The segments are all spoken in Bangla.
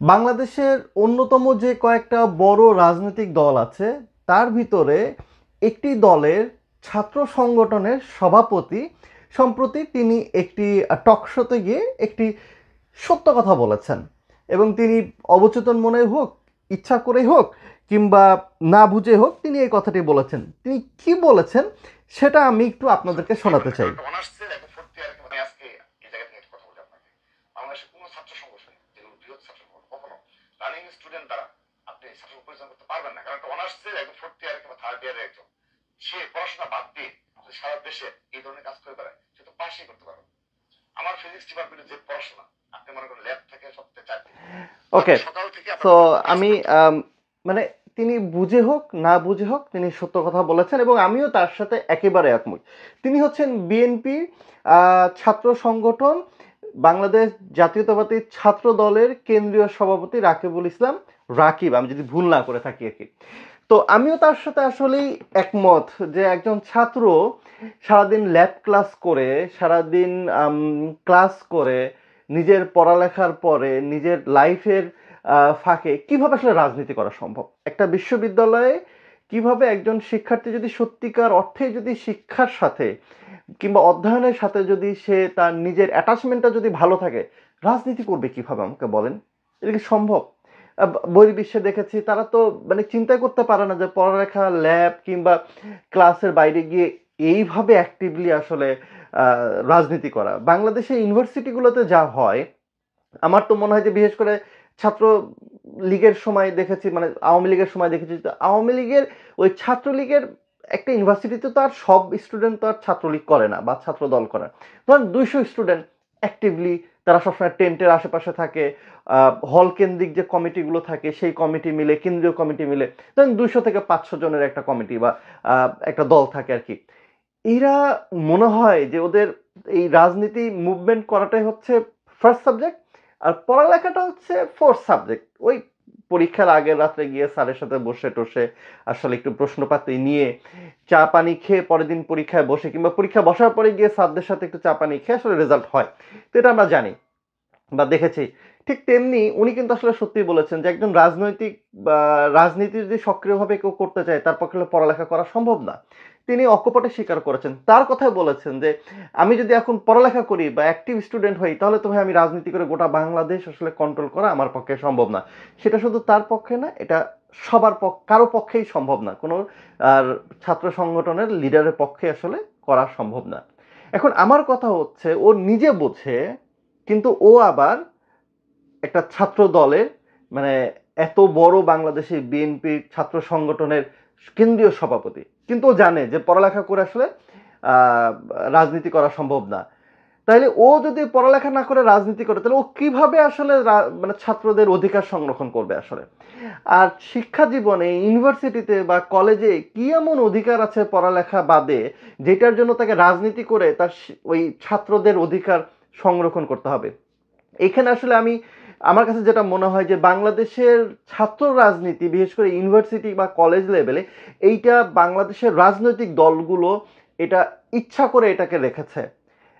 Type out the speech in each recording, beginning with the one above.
বাংলাদেশের অন্যতম যে কয়েকটা বড় রাজনৈতিক দল আছে তার ভিতরে একটি দলের ছাত্র সংগঠনের সভাপতি সম্প্রতি তিনি একটি টক শোতে গিয়ে একটি সত্য কথা বলেছেন এবং তিনি অবচেতন মনে হোক, ইচ্ছা করেই হোক কিংবা না বুঝে হোক, তিনি এই কথাটি বলেছেন। তিনি কি বলেছেন সেটা আমি একটু আপনাদেরকে শোনাতে চাই। ওকে, তো আমি মানে তিনি বুঝে হোক না বুঝে হোক তিনি সত্য কথা বলেছেন এবং আমিও তার সাথে একেবারে একমত। তিনি হচ্ছেন বিএনপি ছাত্র সংগঠন বাংলাদেশ জাতীয়তাবাদী ছাত্র দলের কেন্দ্রীয় সভাপতি রাকিবুল ইসলাম, রাকিব, আমি যদি ভুল না করে থাকি আর কি। তো আমিও তার সাথে আসলেই একমত যে একজন ছাত্র সারাদিন ল্যাব ক্লাস করে, সারাদিন ক্লাস করে, নিজের পড়ালেখার পরে নিজের লাইফের ফাঁকে কিভাবে আসলে রাজনীতি করা সম্ভব? একটা বিশ্ববিদ্যালয়ে কিভাবে একজন শিক্ষার্থী যদি সত্যিকার অর্থে যদি শিক্ষার সাথে কিংবা অধ্যয়নের সাথে যদি সে তার নিজের অ্যাটাচমেন্টটা যদি ভালো থাকে, রাজনীতি করবে কিভাবে আমাকে বলেন? এটা কি সম্ভব? বহির্বিশ্বে দেখেছি তারা তো মানে চিন্তাই করতে পারে না যে পড়ালেখা, ল্যাব কিংবা ক্লাসের বাইরে গিয়ে এইভাবে অ্যাক্টিভলি আসলে রাজনীতি করা। বাংলাদেশের ইউনিভার্সিটিগুলোতে যা হয়, আমার তো মনে হয় যে বিশেষ করে ছাত্র লীগের সময় দেখেছি, মানে আওয়ামী লীগের সময় দেখেছি, তো আওয়ামী লীগের ওই ছাত্রলীগের একটা ইউনিভার্সিটিতে তো আর সব স্টুডেন্ট তো আর ছাত্রলীগ করে না বা ছাত্র দল করে না। ধরেন 200 স্টুডেন্ট অ্যাক্টিভলি তারা সবসময় টেন্টের আশেপাশে থাকে, হল কেন্দ্রিক যে কমিটিগুলো থাকে সেই কমিটি মিলে, কেন্দ্রীয় কমিটি মিলে ধরেন 200 থেকে 500 জনের একটা কমিটি বা একটা দল থাকে আর কি। এরা মনে হয় যে ওদের এই রাজনীতি মুভমেন্ট করাটাই হচ্ছে ফার্স্ট সাবজেক্ট, আর পড়ালেখাটা হচ্ছে ফোর্থ সাবজেক্ট। ওই পরীক্ষার আগের রাত্রে গিয়ে স্যারের সাথে বসে টসে আসলে একটু প্রশ্নপাতি নিয়ে চা পানি খেয়ে পরের দিন পরীক্ষায় বসে কিংবা পরীক্ষা বসার পরে গিয়ে স্যারদের সাথে একটু চা পানি খেয়ে আসলে রেজাল্ট হয়। তো এটা আমরা জানি বা দেখেছি। ঠিক তেমনি উনি কিন্তু আসলে সত্যিই বলেছেন যে একজন রাজনৈতিক বা রাজনীতি যদি সক্রিয়ভাবে কেউ করতে চায় তার পক্ষে পড়ালেখা করা সম্ভব না। তিনি অকপটে স্বীকার করেছেন। তার কথায় বলেছেন যে আমি যদি এখন পড়ালেখা করি বা অ্যাক্টিভ স্টুডেন্ট হই তাহলে তো ভাই আমি রাজনীতি করে গোটা বাংলাদেশ আসলে কন্ট্রোল করা আমার পক্ষে সম্ভব না। সেটা শুধু তার পক্ষে না, এটা সবার কারো পক্ষেই সম্ভব না। কোনো আর ছাত্র সংগঠনের লিডারের পক্ষে আসলে করা সম্ভব না। এখন আমার কথা হচ্ছে ও নিজে বোঝে, কিন্তু ও আবার একটা ছাত্র দলের মানে এত বড় বাংলাদেশের বিএনপি ছাত্র সংগঠনের কেন্দ্রীয় সভাপতি, কিন্তু ও জানে যে পড়ালেখা করে আসলে আহ, রাজনীতি করা সম্ভব না। তাইলে ও যদি পড়ালেখা না করে রাজনীতি করে তাহলে ও কিভাবে আসলে মানে ছাত্রদের অধিকার সংরক্ষণ করবে আসলে? আর শিক্ষা জীবনে ইউনিভার্সিটিতে বা কলেজে কি এমন অধিকার আছে পড়ালেখা বাদে যেটার জন্য তাকে রাজনীতি করে তার ওই ছাত্রদের অধিকার সংরক্ষণ করতে হবে? এখানে আসলে আমার কাছে যেটা মনে হয় যে বাংলাদেশের ছাত্র রাজনীতি বিশেষ করে ইউনিভার্সিটি বা কলেজ লেভেলে এইটা বাংলাদেশের রাজনৈতিক দলগুলো এটা ইচ্ছা করে এটাকে রেখেছে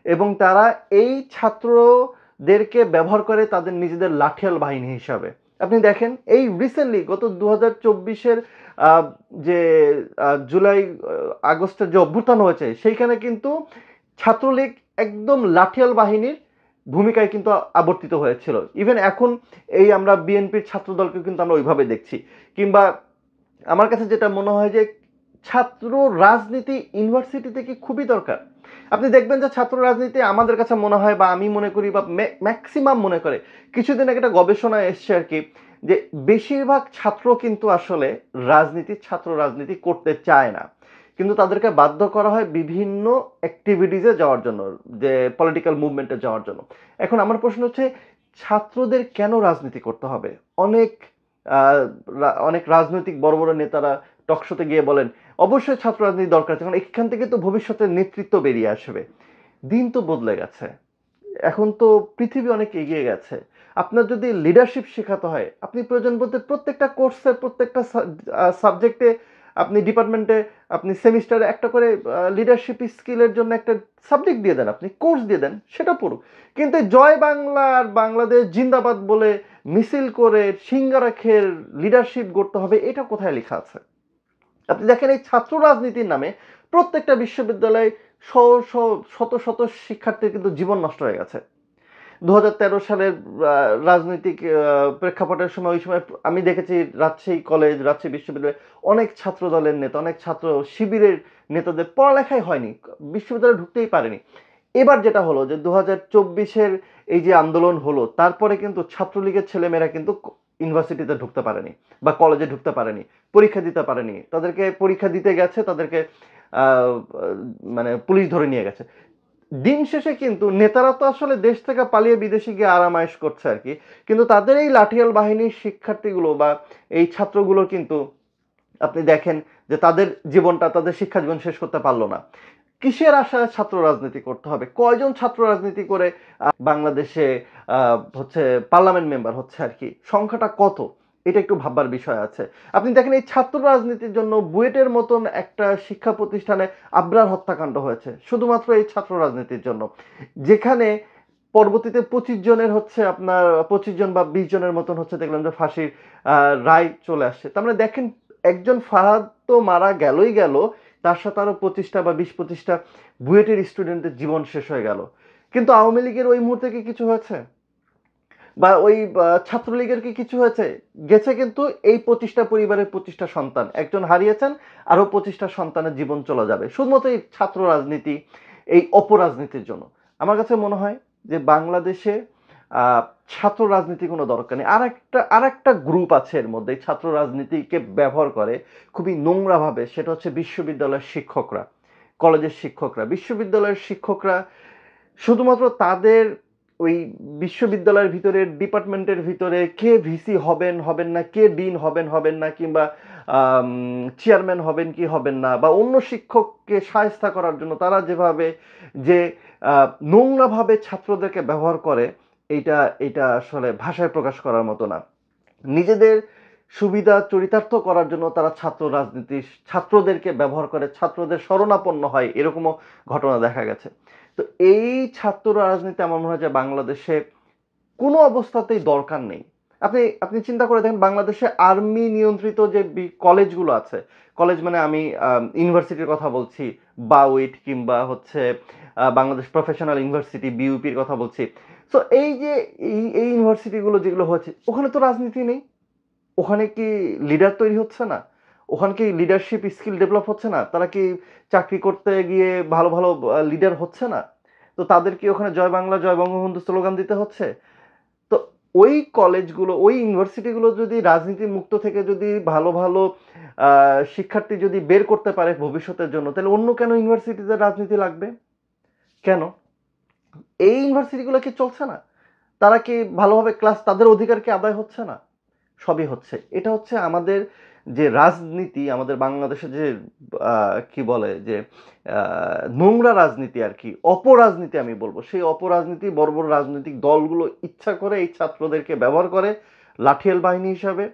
এবং তারা এই ছাত্রদেরকে ব্যবহার করে তাদের নিজেদের লাঠিয়াল বাহিনী হিসাবে। আপনি দেখেন এই রিসেন্টলি গত 2024-এর যে জুলাই আগস্টের যে অভ্যুত্থান হয়েছে সেইখানে কিন্তু ছাত্রলীগ একদম লাঠিয়াল বাহিনীর ভূমিকায় কিন্তু আবর্তিত হয়েছিল। ইভেন এখন এই আমরা বিএনপির ছাত্র দলকে কিন্তু আমরা ওইভাবে দেখছি। কিংবা আমার কাছে যেটা মনে হয় যে ছাত্র রাজনীতি ইউনিভার্সিটিতে কি খুবই দরকার? আপনি দেখবেন যে ছাত্র রাজনীতি আমাদের কাছে মনে হয় বা আমি মনে করি বা ম্যাক্সিমাম মনে করে, কিছুদিন আগে একটা গবেষণা এসছে আর কি, যে বেশিরভাগ ছাত্র কিন্তু আসলে ছাত্র রাজনীতি করতে চায় না, কিন্তু তাদেরকে বাধ্য করা হয় বিভিন্ন অ্যাক্টিভিটিসে যাওয়ার জন্য, যে পলিটিক্যাল মুভমেন্টে যাওয়ার জন্য। এখন আমার প্রশ্ন হচ্ছে ছাত্রদের কেন রাজনীতি করতে হবে? অনেক অনেক রাজনৈতিক বড় বড় নেতারা টকশোতে গিয়ে বলেন অবশ্যই ছাত্র রাজনীতি দরকার আছে, কারণ এখান থেকে তো ভবিষ্যতের নেতৃত্ব বেরিয়ে আসবে। দিন তো বদলে গেছে, এখন তো পৃথিবী অনেক এগিয়ে গেছে। আপনার যদি লিডারশিপ শেখাতে হয় আপনি প্রয়োজন বলতে প্রত্যেকটা কোর্সে প্রত্যেকটা সাবজেক্টে আপনি ডিপার্টমেন্টে আপনি সেমিস্টারে একটা করে লিডারশিপ স্কিলের জন্য একটা সাবজেক্ট দিয়ে দেন, আপনি কোর্স দিয়ে দেন, সেটা পড়ুক। কিন্তু জয় বাংলা আর বাংলাদেশ জিন্দাবাদ বলে মিছিল করে সিঙ্গারা খেয়ে লিডারশিপ গড়তে হবে, এটা কোথায় লেখা আছে? আপনি দেখেন এই ছাত্র রাজনীতির নামে প্রত্যেকটা বিশ্ববিদ্যালয়ে শত শত শিক্ষার্থীর কিন্তু জীবন নষ্ট হয়ে গেছে। 2013 সালের রাজনৈতিক প্রেক্ষাপটের সময়, ওই সময় আমি দেখেছি রাজশাহী কলেজ, রাজশাহী বিশ্ববিদ্যালয়ে অনেক ছাত্র দলের নেতা, অনেক ছাত্র শিবিরের নেতাদের পড়ালেখাই হয়নি, বিশ্ববিদ্যালয়ে ঢুকতেই পারেনি। এবার যেটা হলো যে 2024-এর এই যে আন্দোলন হলো, তারপরে কিন্তু ছাত্রলীগের ছেলেমেয়েরা কিন্তু ইউনিভার্সিটিতে ঢুকতে পারেনি বা কলেজে ঢুকতে পারেনি, পরীক্ষা দিতে পারেনি। তাদেরকে পরীক্ষা দিতে গেছে, তাদেরকে মানে পুলিশ ধরে নিয়ে গেছে। দিন শেষে কিন্তু নেতারা তো আসলে দেশ থেকে পালিয়ে বিদেশে গিয়ে আরামায়েশ করছে আর কি, কিন্তু তাদের এই লাঠিয়াল বাহিনীর শিক্ষার্থীগুলো বা এই ছাত্রগুলো কিন্তু আপনি দেখেন যে তাদের জীবনটা, তাদের শিক্ষা জীবন শেষ করতে পারলো না। কিসের আশায় ছাত্র রাজনীতি করতে হবে? কয়জন ছাত্র রাজনীতি করে বাংলাদেশে হচ্ছে পার্লামেন্ট মেম্বার হচ্ছে আর কি, সংখ্যাটা কত? এটা একটু ভাববার বিষয় আছে। আপনি দেখেন এই ছাত্র রাজনীতির জন্য বুয়েটের মতন একটা শিক্ষা প্রতিষ্ঠানে আবরার হত্যাকাণ্ড হয়েছে শুধুমাত্র এই ছাত্র রাজনীতির জন্য, যেখানে পরবর্তীতে 25 জনের হচ্ছে আপনার 25 জন বা 20 জনের মতন হচ্ছে দেখলাম যে ফাঁসির রায় চলে আসছে। তার মানে দেখেন একজন ফাহাদ তো মারা গেলই গেল, তার সাথে আরো 25টা বা 20-25টা বুয়েটের স্টুডেন্টদের জীবন শেষ হয়ে গেল। কিন্তু আওয়ামী লীগের ওই মুহূর্তে কি কিছু হয়েছে? বা ওই ছাত্রলীগের কি কিছু হয়েছে? গেছে কিন্তু এই 25টা পরিবারের 25টা সন্তান, একজন হারিয়েছেন, আরো 25টা সন্তানের জীবন চলে যাবে শুধুমাত্র এই ছাত্র রাজনীতি, এই অপরাজনীতির জন্য। আমার কাছে মনে হয় যে বাংলাদেশে আহ, ছাত্র রাজনীতি কোনো দরকার নেই। আর একটা গ্রুপ আছে এর মধ্যে ছাত্র রাজনীতিকে ব্যবহার করে খুবই নোংরাভাবে, সেটা হচ্ছে বিশ্ববিদ্যালয়ের শিক্ষকরা, কলেজের শিক্ষকরা, বিশ্ববিদ্যালয়ের শিক্ষকরা শুধুমাত্র তাদের ওই বিশ্ববিদ্যালয়ের ভিতরে, ডিপার্টমেন্টের ভিতরে কে ভিসি হবেন হবেন না, কে ডিন হবেন হবেন না, কিংবা চেয়ারম্যান হবেন কি হবেন না, বা অন্য শিক্ষককে শায়েস্তা করার জন্য তারা যেভাবে যে নোংরাভাবে ছাত্রদেরকে ব্যবহার করে, এইটা এটা আসলে ভাষায় প্রকাশ করার মতো না। নিজেদের সুবিধা চরিতার্থ করার জন্য তারা ছাত্র রাজনীতি, ছাত্রদেরকে ব্যবহার করে, ছাত্রদের শরণাপন্ন হয়, এরকমও ঘটনা দেখা গেছে। তো এই ছাত্র রাজনীতি আমার মনে হয় যে বাংলাদেশে কোনো অবস্থাতেই দরকার নেই। আপনি আপনি চিন্তা করে দেখেন বাংলাদেশে আর্মি নিয়ন্ত্রিত যে কলেজগুলো আছে, কলেজ মানে আমি ইউনিভার্সিটির কথা বলছি, বাউইট কিংবা হচ্ছে বাংলাদেশ প্রফেশনাল ইউনিভার্সিটি বিইউপির কথা বলছি। তো এই যে এই ইউনিভার্সিটিগুলো যেগুলো হচ্ছে, ওখানে তো রাজনীতি নেই। ওখানে কি লিডার তৈরি হচ্ছে না? ওখানে কি লিডারশিপ স্কিল ডেভেলপ হচ্ছে না? তারা কি চাকরি করতে গিয়ে ভালো ভালো লিডার হচ্ছে না? তো তাদের কি ওখানে জয় বাংলা জয় বঙ্গবন্ধু স্লোগান দিতে হচ্ছে? তো ওই কলেজগুলো, ওই ইউনিভার্সিটিগুলো যদি রাজনীতি মুক্ত থেকে যদি ভালো ভালো শিক্ষার্থী যদি বের করতে পারে ভবিষ্যতের জন্য, তাহলে অন্য কেন ইউনিভার্সিটিতে রাজনীতি লাগবে? কেন? এই ইউনিভার্সিটিগুলো কি চলছে না? তারা কি ভালোভাবে ক্লাস, তাদের অধিকার কি আদায় হচ্ছে না? সবই হচ্ছে। এটা হচ্ছে আমাদের যে রাজনীতি, আমাদের বাংলাদেশে যে কি বলে যে নোংরা রাজনীতি আর কি, অপরাজনীতি আমি বলবো, সেই অপরাজনীতি বড় বড় রাজনৈতিক দলগুলো ইচ্ছা করে এই ছাত্রদেরকে ব্যবহার করে লাঠিয়াল বাহিনী হিসাবে।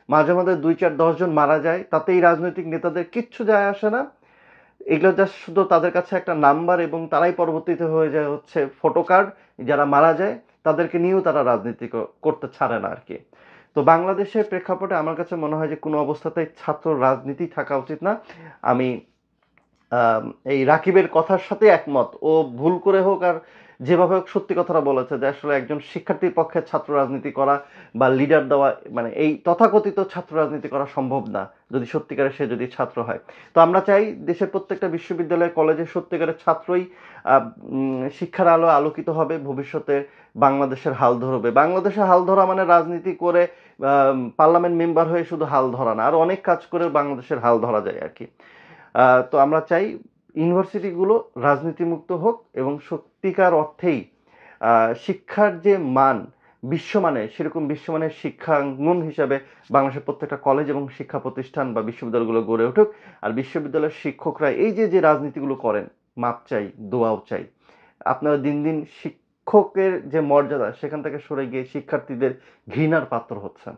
মাঝে মাঝে 2, 4, 10 জন মারা যায়, তাতে এই রাজনৈতিক নেতাদের কিচ্ছু যায় আসে না। এগুলো জাস্ট শুধু তাদের কাছে একটা নাম্বার, এবং তারাই পরবর্তীতে হয়ে যায় হচ্ছে ফটো কার্ড। যারা মারা যায় তাদেরকে নিয়েও তারা রাজনীতি করতে ছাড়ে না আর কি। তো বাংলাদেশের প্রেক্ষাপটে আমার কাছে মনে হয় যে কোনো অবস্থাতেই ছাত্র রাজনীতি থাকা উচিত না। আমি আম এই রাকিবের কথার সাথে একমত। ও ভুল করে হোক আর যেভাবে হোক সত্যি কথাটা বলেছে যে আসলে একজন শিক্ষার্থীর পক্ষে ছাত্র রাজনীতি করা বা লিডার দেওয়া, মানে এই তথাকথিত ছাত্র রাজনীতি করা সম্ভব না যদি সত্যিকারের সে যদি ছাত্র হয়। তো আমরা চাই দেশের প্রত্যেকটা বিশ্ববিদ্যালয়, কলেজে সত্যিকারের ছাত্রই শিক্ষার আলো আলোকিত হবে, ভবিষ্যতে বাংলাদেশের হাল ধরবে। বাংলাদেশের হাল ধরা মানে রাজনীতি করে পার্লামেন্ট মেম্বার হয়ে শুধু হাল ধরা না, আর অনেক কাজ করে বাংলাদেশের হাল ধরা যায় আর কি। তো আমরা চাই ইউনিভার্সিটিগুলো রাজনীতিমুক্ত হোক এবং সত্যিকার অর্থেই শিক্ষার যে মান, বিশ্বমানের, সেরকম বিশ্বমানের শিক্ষাঙ্গন হিসাবে বাংলাদেশের প্রত্যেকটা কলেজ এবং শিক্ষা প্রতিষ্ঠান বা বিশ্ববিদ্যালয়গুলো গড়ে উঠুক। আর বিশ্ববিদ্যালয়ের শিক্ষকরা এই যে যে রাজনীতিগুলো করেন, মাপ চাই, দোয়াও চাই। আপনারা দিন দিন শিক্ষকের যে মর্যাদা সেখান থেকে সরে গিয়ে শিক্ষার্থীদের ঘৃণার পাত্র হচ্ছেন।